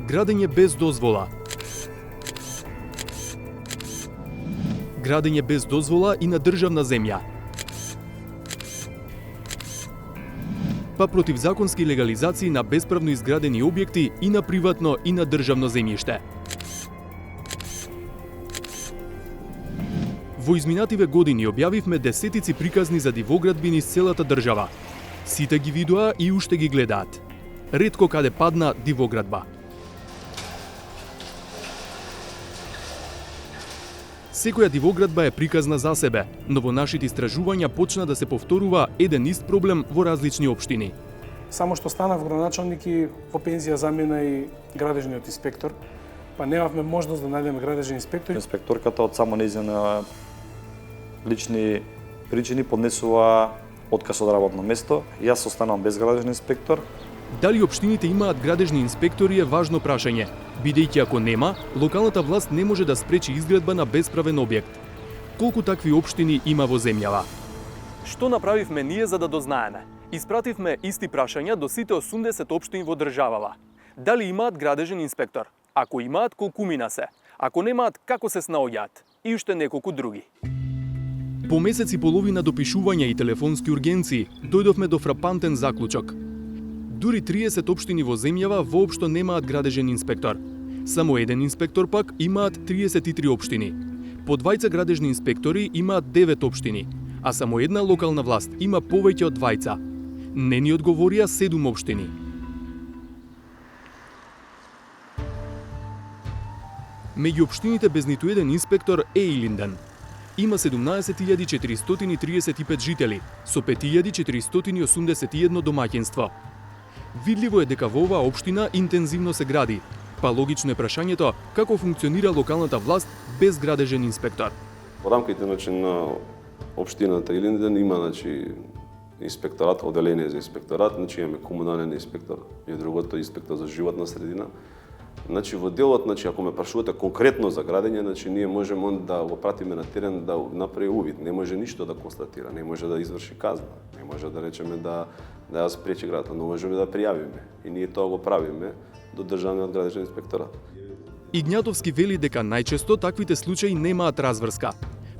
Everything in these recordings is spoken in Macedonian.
Градење без дозвола. Градење без дозвола и на државна земја. Па противзаконски легализации на бесправно изградени објекти и на приватно и на државно земјиште. Во изминативе години објавивме десетици приказни за дивоградбини из целата држава. Сите ги видоа и уште ги гледаат. Ретко каде падна дивоградба. Секоја дивоградба е приказна за себе, но во нашите истражувања почна да се повторува еден ист проблем во различни општини. Само што станав градоначалник и во пензија замина и градежниот инспектор, па немавме можност да најдеме градежен инспектор. Инспекторката од само нејзина лични причини поднесува отказ од работно место. Јас останам без градежен инспектор. Дали општините имаат градежни инспектори е важно прашање, бидејќи ако нема, локалната власт не може да спречи изградба на бесправен објект. Колку такви општини има во земјава? Што направивме ние за да дознаеме? Испративме исти прашања до сите 80 општини во државава. Дали имаат градежен инспектор? Ако имаат, колкумина се? Ако немаат, како се снаоѓаат? И уште неколку други. По месец и половина допишувања и телефонски ургенции, дојдовме до фрапантен заклучок. Дури 30 општини во земјава воопшто немаат градежен инспектор. Само еден инспектор пак имаат 33 општини. По двајца градежни инспектори имаат 9 општини, а само една локална власт има повеќе од двајца. Не ни одговорија 7 општини. Меѓу општините без ниту еден инспектор е Илинден. Има 17.435 жители, со 5.481 домаќинство. Видливо е дека во оваа општина интензивно се гради, па логично е прашањето како функционира локалната власт без градежен инспектор. Во рамките на општината Илинден има инспекторат, оделение за инспекторат, имаме комунален инспектор и другото инспектор за животна средина. Во делот, ако ме прашувате конкретно за градење, ние можеме да го пратиме на терен да направи увид. Не може ништо да констатира, не може да изврши казна, не може да речеме да ја спречи градата, но можеме да пријавиме. И ние тоа го правиме до Државниот градежен инспекторат. Игњатовски вели дека најчесто таквите случаи немаат разврска,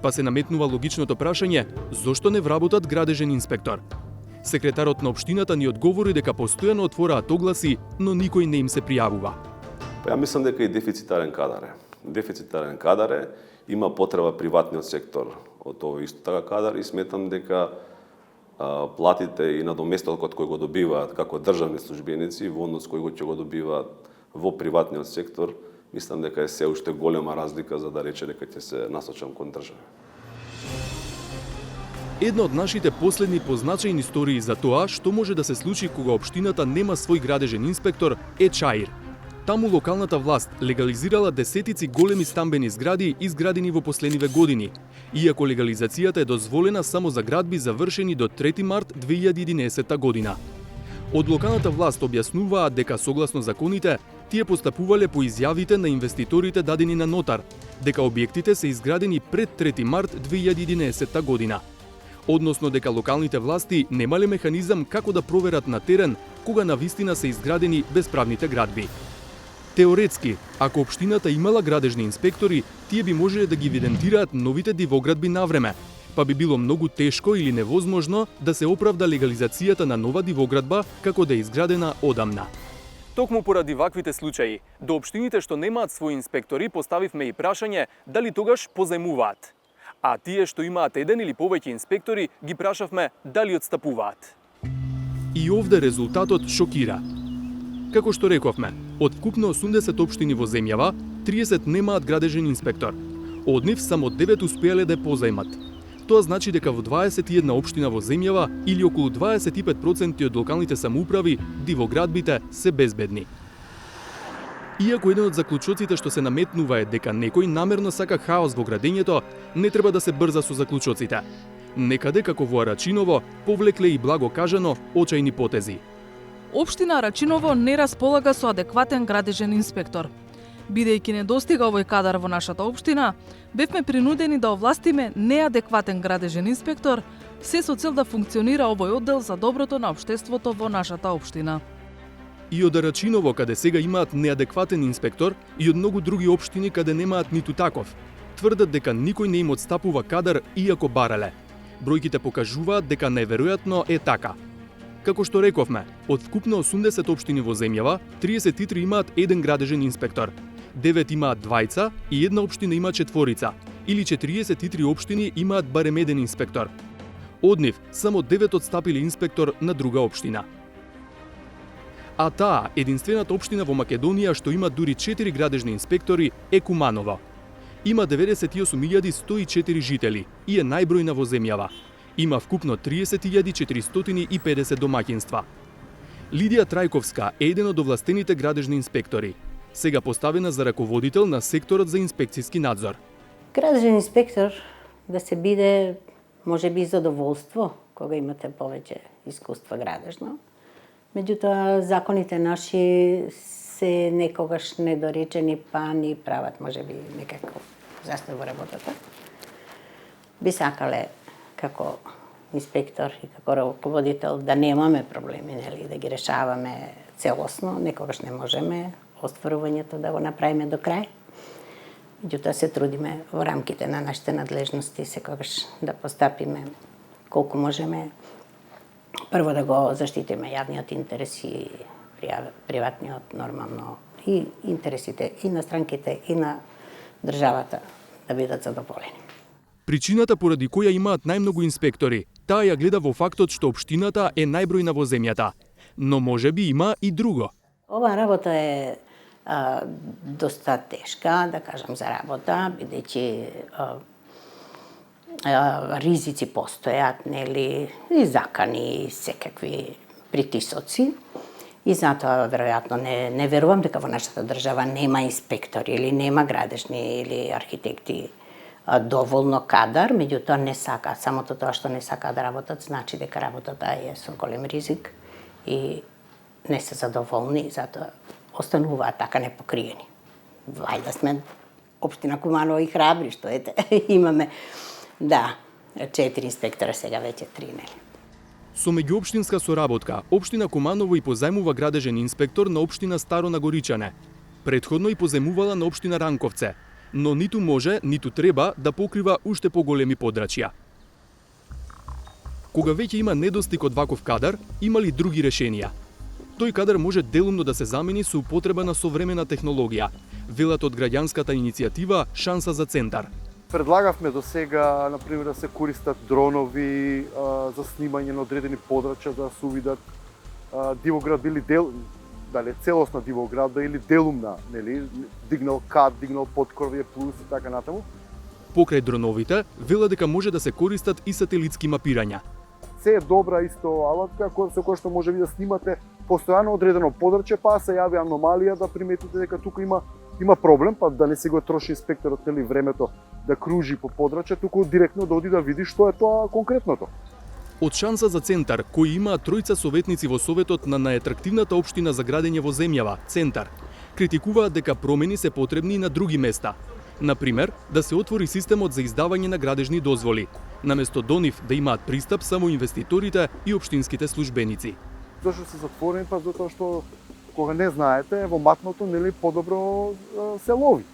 па се наметнува логичното прашање зошто не вработат градежен инспектор. Секретарот на општината ни одговори дека постојано отвораат огласи, но никој не им се пријавува. Ја мислам дека и дефицитарен кадар е. Дефицитарен кадар е, има потреба приватниот сектор од овој исто така кадар и сметам дека платите и надоместокот кој го добиваат како државни службеници во однос кој ќе го добиваат во приватниот сектор, мислам дека е се уште голема разлика за да рече дека ќе се насочам кон држава. Една од нашите последни позначајни истории за тоа што може да се случи кога општината нема свој градежен инспектор е Чаир. Таму локалната власт легализирала десетици големи стамбени згради изградени во последниве години, иако легализацијата е дозволена само за градби завршени до 3 март 2011 година. Од локалната власт објаснуваат дека согласно законите, тие постапувале по изјавите на инвеститорите дадени на нотар, дека објектите се изградени пред 3 март 2011 година. Односно дека локалните власти немале механизам како да проверат на терен кога навистина се изградени бесправните градби. Теоретски, ако општината имала градежни инспектори, тие би можеле да ги евидентираат новите дивоградби навреме, па би било многу тешко или невозможно да се оправда легализацијата на нова дивоградба како да е изградена одамна. Токму поради ваквите случаи, до општините што немаат своји инспектори поставивме и прашање дали тогаш позајмуваат. А тие што имаат еден или повеќе инспектори ги прашавме дали одстапуваат. И овде резултатот шокира. Како што рековме, од вкупно 80 општини во земјава, 30 немаат градежен инспектор. Од нив само 9 успеале да позајмат. Тоа значи дека во 21 општина во земјава или околу 25% од локалните самоуправи, дивоградбите се безбедни. Иако еден од заклучоците што се наметнува е дека некој намерно сака хаос во градењето, не треба да се брза со заклучоците. Некаде како во Арачиново повлекле и благо кажано очајни потези. Општина Арачиново не располага со адекватен градежен инспектор. Бидејќи не достига овој кадар во нашата општина, бевме принудени да овластиме неадекватен градежен инспектор, се со цел да функционира овој оддел за доброто на општеството во нашата општина. И од Рачиново, каде сега имаат неадекватен инспектор, и од многу други општини каде немаат ниту таков, тврдат дека никој не им отстапува кадар иако барале. Бројките покажуваат дека најверојатно е така. Како што рековме, од вкупно 80 општини во земјава, 33 имаат еден градежен инспектор, 9 имаат двајца и една општина има четворица, или 43 општини имаат барем еден инспектор. Од нив, само 9 отстапили инспектор на друга општина. А таа, единствената општина во Македонија што има дури 4 градежни инспектори, е Куманово. Има 98.104 жители и е најбројна во земјава. Има вкупно 30.450 домаќинства. Лидија Трајковска е еден од овластените градежни инспектори, сега поставена за раководител на секторот за инспекцијски надзор. Градежен инспектор да се биде, може би, задоволство, кога имате повеќе искуство градежно. Меѓутоа, законите наши се некогаш недоречени, па ни прават, може би, некако застој во работата. Би сакале, како инспектор и како раководител, да немаме проблеми, нели, да ги решаваме целосно, некогаш не можеме остварувањето да го направиме до крај. Меѓутоа се трудиме во рамките на нашите надлежности секогаш да постапиме колку можеме. Прво да го заштитиме јавниот интерес и приватниот, нормално, и интересите и на странките и на државата да бидат задоволени. Причината поради која имаат најмногу инспектори, таа ја гледа во фактот што општината е најбројна во земјата. Но може би има и друго. Оваа работа е доста тешка, да кажам, за работа, бидејќи ризици постојат, нели, и закани, и секакви притисоци. И затоа, веројатно, не верувам дека во нашата држава нема инспектори или нема градежни или архитекти доволно кадар, меѓутоа не сакаат. Самото тоа што не сакаат да работат, значи дека работата е со голем ризик и не се задоволни, затоа остануваат така непокриени. Вајда сме општина Куманово и храбри, што ете, имаме, да, 4 инспектора, сега веќе 3, нели. Со меѓуопштинска соработка, општина Куманово и позајмува градежен инспектор на општина Старо Нагоричане. Претходно и позајмувала на општина Ранковце, но ниту може, ниту треба да покрива уште поголеми подрачја. Кога веќе има недостиг од ваков кадар, имали други решенија. Тој кадар може делумно да се замени со употреба на современа технологија, велат од граѓанската иницијатива Шанса за центар. Предлагавме до сега, например, да се користат дронови за снимање на одредени подрачја, да се увидат дивоградба или дали целосна дивоградба или делумна, нели, дигнал кат, дигнал подкорвие плюс и така натаму. Покрај дроновите, вела дека може да се користат и сателитски мапирања. Се е добра исто алатка со која што може да снимате постојано одредено подрачје, па се јави аномалија да приметите дека тука има проблем, па да не се го троши инспекторот или времето да кружи по подрачје, туку директно да оди да види што е тоа конкретното. Од Шанса за центар, кои имаат тројца советници во советот на најатрактивната општина за градење во земјава, Центар, критикуваат дека промени се потребни и на други места. Например, да се отвори системот за издавање на градежни дозволи, наместо до нив да имаат пристап само инвеститорите и општинските службеници. Зошто се затворени? Па затоа што кога не знаете, во матното, нели, подобро се лови.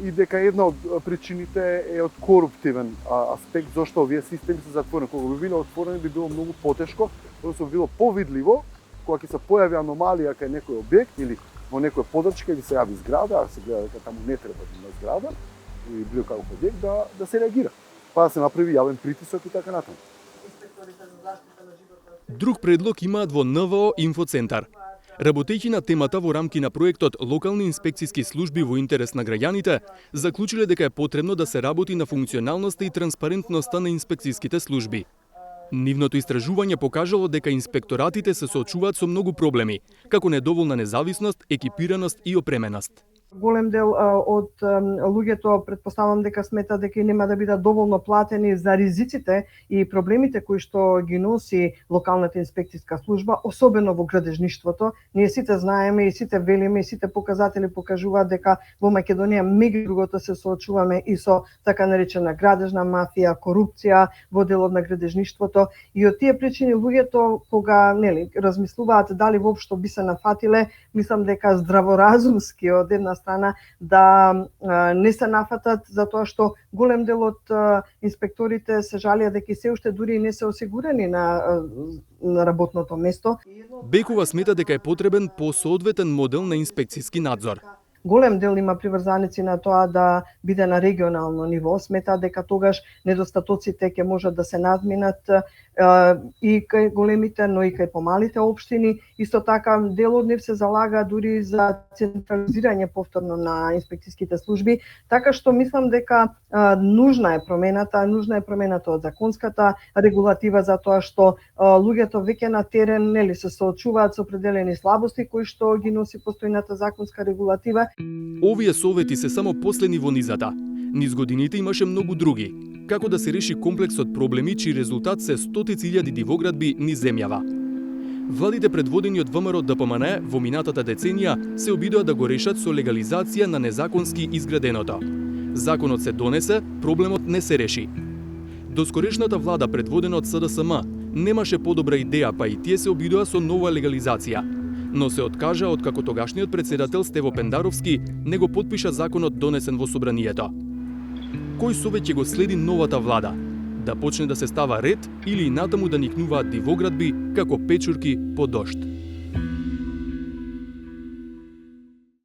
И дека една од причините е од коруптивен аспект, зашто овие системи се затворени. Кога би биле отворени, би било многу потешко, односно би било повидливо, кога ќе се појави аномалија кај некој објект или во некоја подрачка или се јави зграда, а се гледа дека таму не треба да има зграда или било каков објект, да се реагира. Па да се направи јавен притисок и така натаму. Друг предлог имаат во НВО Инфоцентар. Работејќи на темата во рамки на проектот Локални инспекцијски служби во интерес на граѓаните, заклучиле дека е потребно да се работи на функционалноста и транспарентноста на инспекцијските служби. Нивното истражување покажало дека инспекторатите се соочуваат со многу проблеми, како недоволна независност, екипираност и опременост. Голем дел од луѓето претпоставам дека смета дека нема да бидат доволно платени за ризиците и проблемите кои што ги носи локалната инспекцијска служба, особено во градежништвото. Ние сите знаеме и сите велиме и сите показатели покажуваат дека во Македонија меѓу другото се соочуваме и со така наречена градежна мафија, корупција во делот на градежништвото и од тие причини луѓето кога размислуваат дали воопшто би се нафатиле, мислам дека здраворазумски од една страна да не се нафатат затоа што голем дел од инспекторите се жалија дека се уште дури не се осигурени на работното место. Бекова смета дека е потребен посоодветен модел на инспекцијски надзор. Голем дел има приврзаници на тоа да биде на регионално ниво. Смета дека тогаш недостатоците ќе можат да се надминат и кај големите, но и кај помалите општини. Исто така, дел од нив се залага дури за централизирање повторно на инспекцијските служби, така што мислам дека нужна е промената од законската регулатива за тоа што луѓето веќе на терен се соочуваат со определени слабости кои што ги носи постојната законска регулатива. Овие совети се само последни во низата. Низ годините имаше многу други. Како да се реши комплексот проблеми чиј резултат се стотици илјади дивоградби низ земјава. Владите предводени од ВМРО ДПМН во минатата деценија се обидоа да го решат со легализација на незаконски изграденото. Законот се донесе, проблемот не се реши. Доскорешната влада предводена од СДСМ немаше подобра идеја, па и тие се обидоа со нова легализација. Но се откажа откако тогашниот претседател Стево Пендаровски не го потпиша законот донесен во собранието. Кој совет ќе го следи новата влада? Да почне да се става ред или натаму да никнуваат дивоградби како печурки по дожд?